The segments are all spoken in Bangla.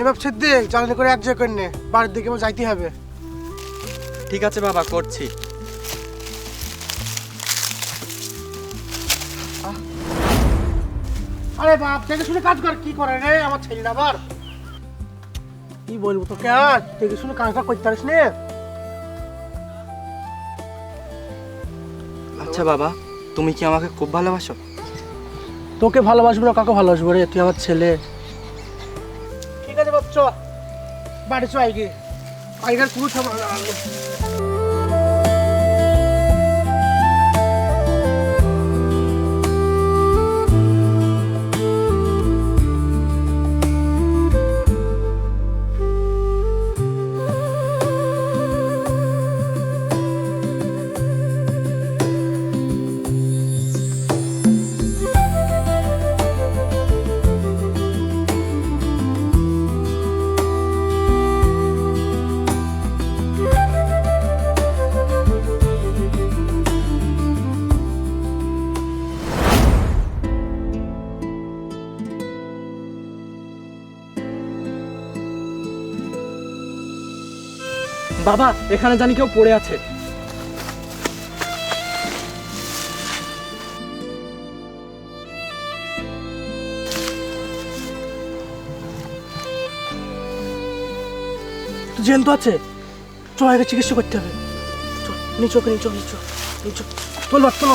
বাপ সিদ্দিক জ্বালানি করে এক জায়গায় নে, বাড়ির দিকে আমার যাইতে হবে। ঠিক আছে বাবা, করছি। আরে বাপ দেখে শুনে কাজ কর। কি করে রে আমার ছেলেটা আবার? কি বলবো তোকে, আর দেখে শুনে কাজটা করতে পারিস নে। আচ্ছা বাবা, তুমি কি আমাকে খুব ভালোবাসো? তোকে ভালোবাসবো না কাকে ভালোবাসবো রে, তুই আমার ছেলে। ঠিক আছে বাপ, চ বাড়ি চ। আইগে আইগার পুরো বাবা, এখানে জানি কেউ পড়ে আছে। জ্যান্ত আছে, চ আগে চিকিৎসা করতে হবে। নিচো নিচো নিচো নিচো, তোল বাপ তোল।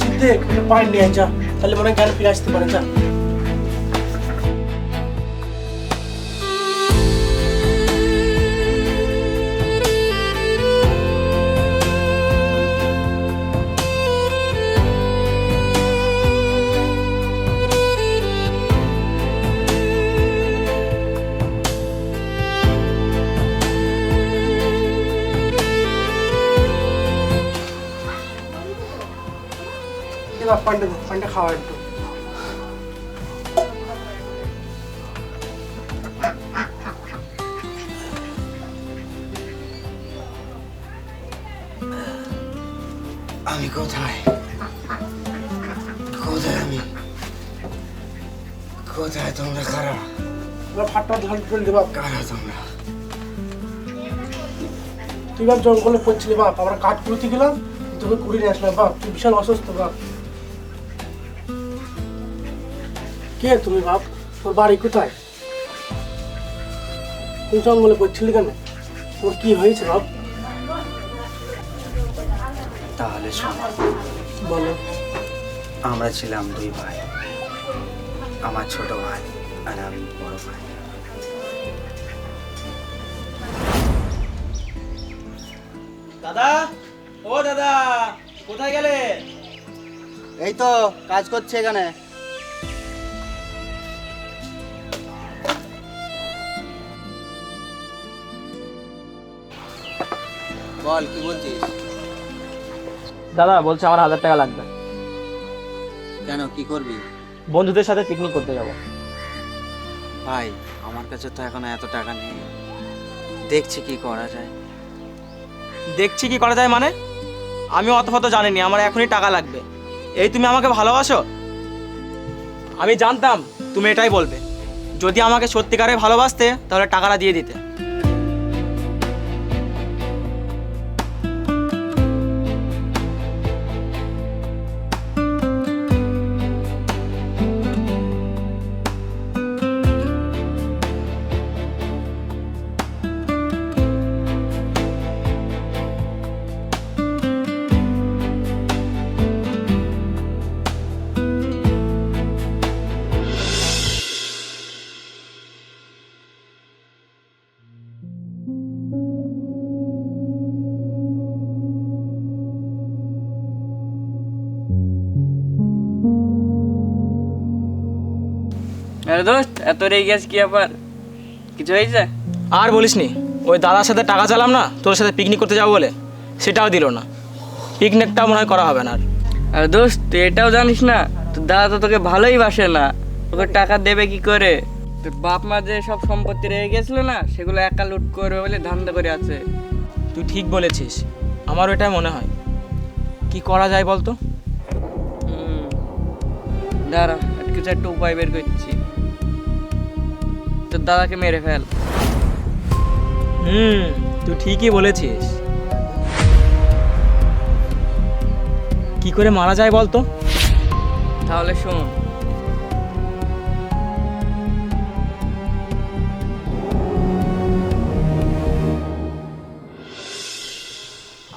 সিদ্দিক পানি নিয়ে যা, তাহলে মনে হয় জ্ঞান ফিরে আসতে পারে। যা পানিটা খাওয়া একটু। আমি কোথায় কোথায় আমি কোথায়? তোমরা কারা? ফাটটা ধান করে দে বাপ। কারা তোমরা? তুই বাপ জঙ্গলে পড়ছিলি বাপ, আমরা কাঠ কুড়িতে গেলাম, তোকে কুড়ি নিয়ে আসলাম বাপ। তুই বিশাল অসুস্থ বাপ। কে তুমি বাপ? তোর বাড়ি কোথায়? তুই জঙ্গলে পড়ছিলি কেন? তোর কি হয়েছে বাপ? তাহলে শোনো, বলো। আমরা ছিলাম দুই ভাই, আমার ছোট ভাই আর আমি বড় ভাই। দাদা, ও দাদা, কোথায় গেলে? এই তো কাজ করছে এখানে। বল, কি বলছিস? দাদা বলছে আমার 1000 টাকা লাগবে। কেন, কি করবি? বন্ধুদের সাথে পিকনিক করতে যাব। ভাই, আমার কাছে তো এখন এত টাকা নেই, দেখছি কি করা যায়। দেখছি কি করা যায় মানে? আমি অত ফত জানিনি, আমার এখনই টাকা লাগবে। এই তুমি আমাকে ভালোবাসো? আমি জানতাম তুমি এটাই বলবে। যদি আমাকে সত্যিকারে ভালোবাসতে তাহলে টাকাটা দিয়ে দিতে। আরে দোস্ত, এত রেগে গেছ কি ব্যাপার? কিছু হয়েছে? আর বলিসনি, ওই দাদার সাথে টাকা চালাম না তোর সাথে পিকনিক করতে যাবো বলে, সেটাও দিল না। পিকনিকটাও মনে হয় করা হবে না আর। আরে দোস্ত, তুই এটাও জানিস না তোর দাদা তো তোকে ভালোই বাসে না, তোকে টাকা দেবে কি করে? তোর বাপ মা যে সব সম্পত্তি রেখে গেছিল না, সেগুলো একা লুট করবে বলে ধান্দা করে আছে। তুই ঠিক বলেছিস, আমারও এটাই মনে হয়। কি করা যায় বলতো? দাঁড়া, কিছু একটা উপায় বের করছি। তোর দাদাকে মেরে ফেল। তুই ঠিকই বলেছিস। কি করে মারা যায় বলতো? তাহলে শোন,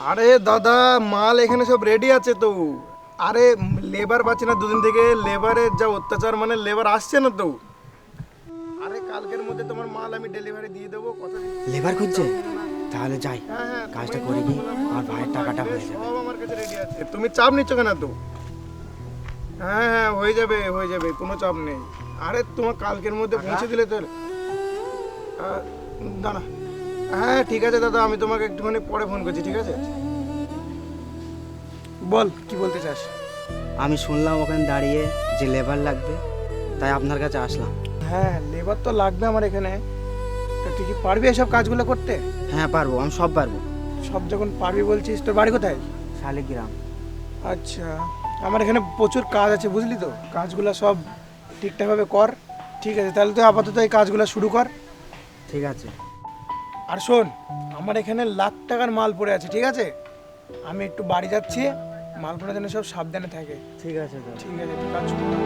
আরে দাদা, মাল এখানে সব রেডি আছে তো। আরে লেবার পাচ্ছে না দুদিন থেকে, লেবারের যা অত্যাচার, মানে লেবার আসছে না তো। আরে কালকের মধ্যে তোমার মাল আমি ডেলিভারি দিয়ে দেবো, কথা দিচ্ছি। লেবার খুঁজছে? তাহলে যাই, হ্যাঁ, হ্যাঁ, কাজটা তোমায় করে বলবো কি না, আমার ভাইয়ের টাকাটা হয়ে যাবে। সব আমার কাছে রেডি আছে, তুমি চাপ নিচ্ছ কেন তো? হ্যাঁ হ্যাঁ, হয়ে যাবে হয়ে যাবে, কোনো চাপ নেই। আরে তোমার কালকের মধ্যে পৌঁছে দিলে তো। দাঁড়া, হ্যাঁ ঠিক আছে দাদা, আমি তোমাকে একটুখানি পরে ফোন করছি, ঠিক আছে? বল, কি বলতে চাস? আমি শুনলাম ওখানে দাঁড়িয়ে যে লেবার লাগবে, তাই আপনার কাছে আসলাম। হ্যাঁ, লেবার তো লাগবে আমার এখানে। তা তুই কি পারবি এসব কাজগুলো করতে? হ্যাঁ পারবো, আমি সব পারবো। সব যখন পারবি বলছিস, তোর বাড়ি কোথায়? শালিগ্রাম। আচ্ছা, আমার এখানে প্রচুর কাজ আছে, বুঝলি তো। কাজগুলো সব ঠিকঠাকভাবে কর। ঠিক আছে, তাহলে তুই আপাতত এই কাজগুলো শুরু কর। ঠিক আছে। আর শোন, আমার এখানে লাখ টাকার মাল পড়ে আছে, ঠিক আছে? আমি একটু বাড়ি যাচ্ছি, মাল পড়ে যেন সব সাবধানে থাকে। ঠিক আছে দাদা। ঠিক আছে, তুই কাজ শুরু কর।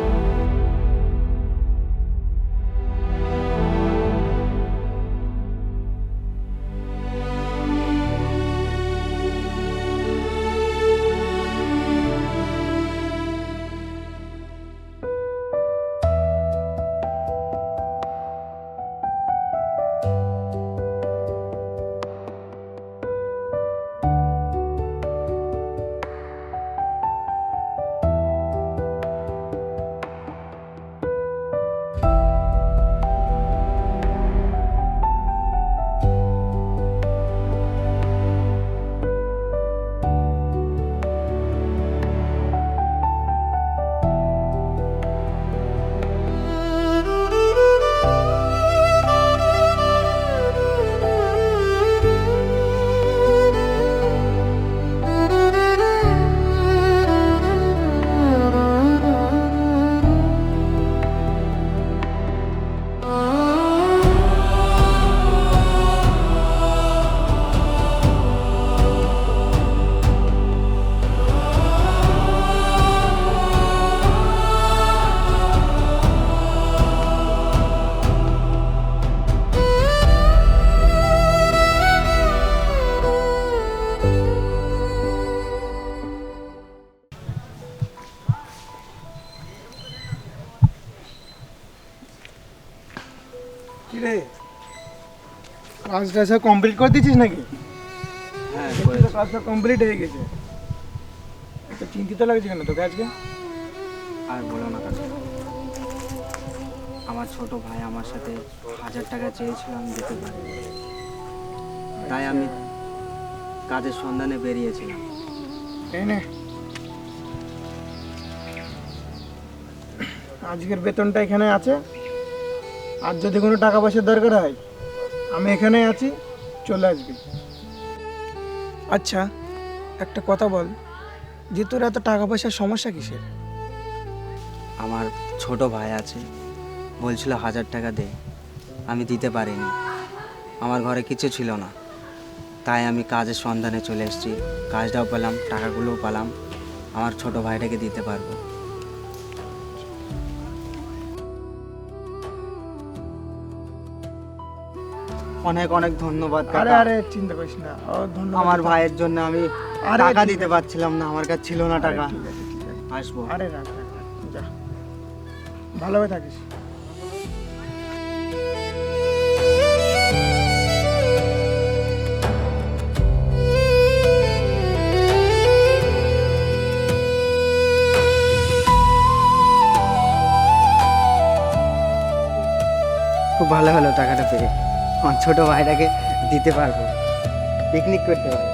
কি রে, কাজটা সব কমপ্লিট করে দিয়েছিস নাকি? হ্যাঁ দেখছি তো কাজটা কমপ্লিট হয়ে গেছে। তো চিন্তিত লাগছে কেন তোকে আজকে? আর বলো না কাকা, আমার ছোট ভাই আমার সাথে 1000 টাকা চেয়েছিল, আমি দিতে পারিনি। তাই আমি কাজের সন্ধানে বেরিয়েছিলাম। এই নে, আজকের বেতনটা এখানে আছে। আর যদি কোনো টাকা পয়সার দরকার হয়, আমি এখানে আছি, চলে আসবি। আচ্ছা, একটা কথা বল, যে তোর এত টাকা পয়সার সমস্যা কিসের? আমার ছোট ভাই আছে, বলছিল 1000 টাকা দে, আমি দিতে পারিনি। আমার ঘরে কিছু ছিল না, তাই আমি কাজের সন্ধানে চলে এসেছি। কাজটাও পেলাম, টাকাগুলোও পেলাম, আমার ছোট ভাইটাকে দিতে পারবো। অনেক অনেক ধন্যবাদ আরে কাকা। আরে চিন্তা করিস না, ও ধন্যবাদ। আমার ভাইয়ের জন্য আমি আরে টাকা ঠিক দিতে আছে। পারছিলাম না, আমার কাছে ছিল না আরে টাকা। ঠিক আছে, ঠিক আছে। আসবো। আরে রাখ রাখ রাখ, যা, ভালোভাবে থাকিস। ভালো হলো টাকাটা পেয়ে, আমার ছোট ভাইটাকে দিতে পারবো, পিকনিক করতে পারবো।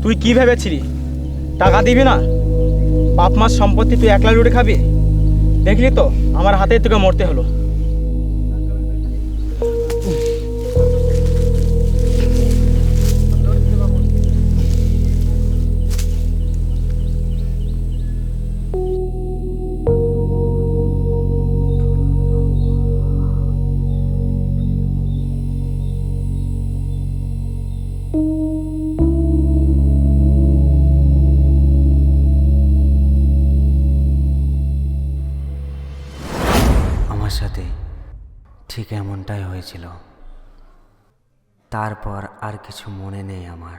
তুই কি ভেবেছিলি টাকা দিবি না? বাপ মার সম্পত্তি তুই একলা লুটে খাবি? দেখলি তো আমার হাতে তোকে মরতে হলো। আমার সাথে ঠিক এমনটাই হয়েছিল, তারপর আর কিছু মনে নেই আমার।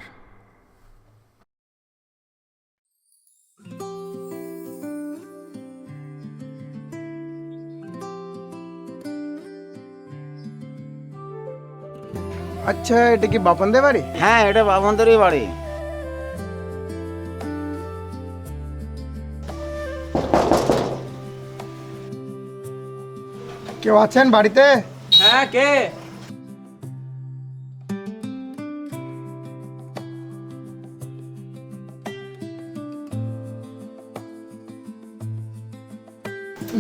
আচ্ছা, এটা কি বাপনদের বাড়ি? হ্যাঁ, এটা বাবনদেরই বাড়ি। কেউ আছেন বাড়িতে? হ্যাঁ, কে?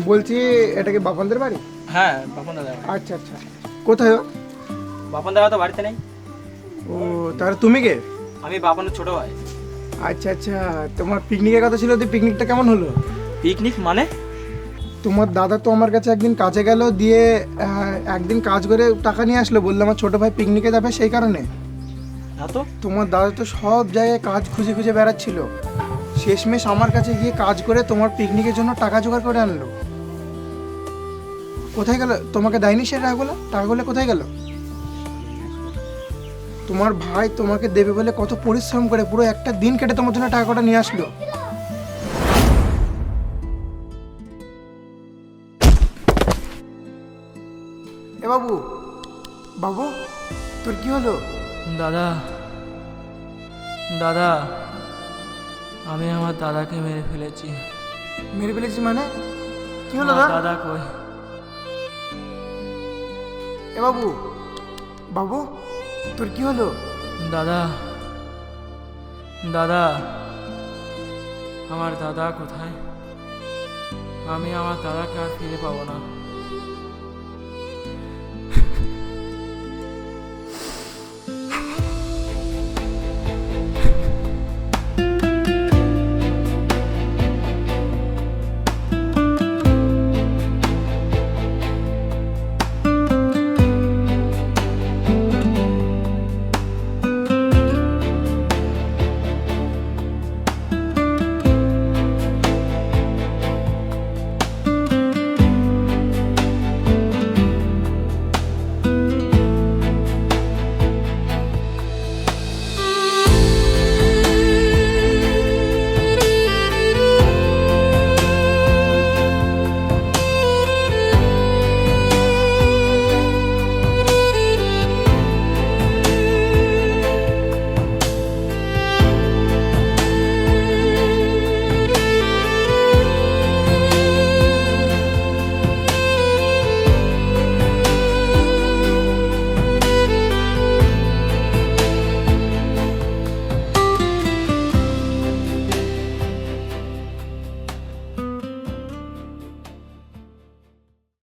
বলছি, এটা কি বাপনদের বাড়ি? হ্যাঁ, বাপন দাদা। আচ্ছা আচ্ছা, কোথায় ও? বাপন দাদা তো বাড়িতে নেই। ও, তাহলে তুমি কে? আমি বাপনের ছোট ভাই। আচ্ছা আচ্ছা, তোমার পিকনিকের কথা ছিল, তো পিকনিকটা কেমন হলো? পিকনিক মানে? তোমার দাদা তো আমার কাছে একদিন কাজে গেল, দিয়ে একদিন কাজ করে টাকা নিয়ে আসলো, বললো আমার ছোট ভাই পিকনিকে যাবে, সেই কারণে। না তো। তোমার দাদা তো সব জায়গায় কাজ খুঁজে খুঁজে বেড়াচ্ছিল, শেষমেশ আমার কাছে গিয়ে কাজ করে তোমার পিকনিকের জন্য টাকা জোগাড় করে আনলো। কোথায় গেল? তোমাকে দেয়নি সে টাকাগুলো? টাকাগুলো কোথায় গেল? তোমার ভাই তোমাকে দেবে বলে কত পরিশ্রম করে পুরো একটা দিন কেটে তোমার জন্য টাকাটা নিয়ে আসলো। এ বাবু, বাবু তোর কি হলো? দাদা, দাদা, আমি আমার দাদাকে মেরে ফেলেছি। মেরে ফেলেছিস মানে? কি হলো? আমার দাদা কই? এ বাবু, বাবু তোর কি হলো? দাদা, দাদা, আমার দাদা কোথায়? আমি আমার দাদাকে আর ফিরে পাবো না।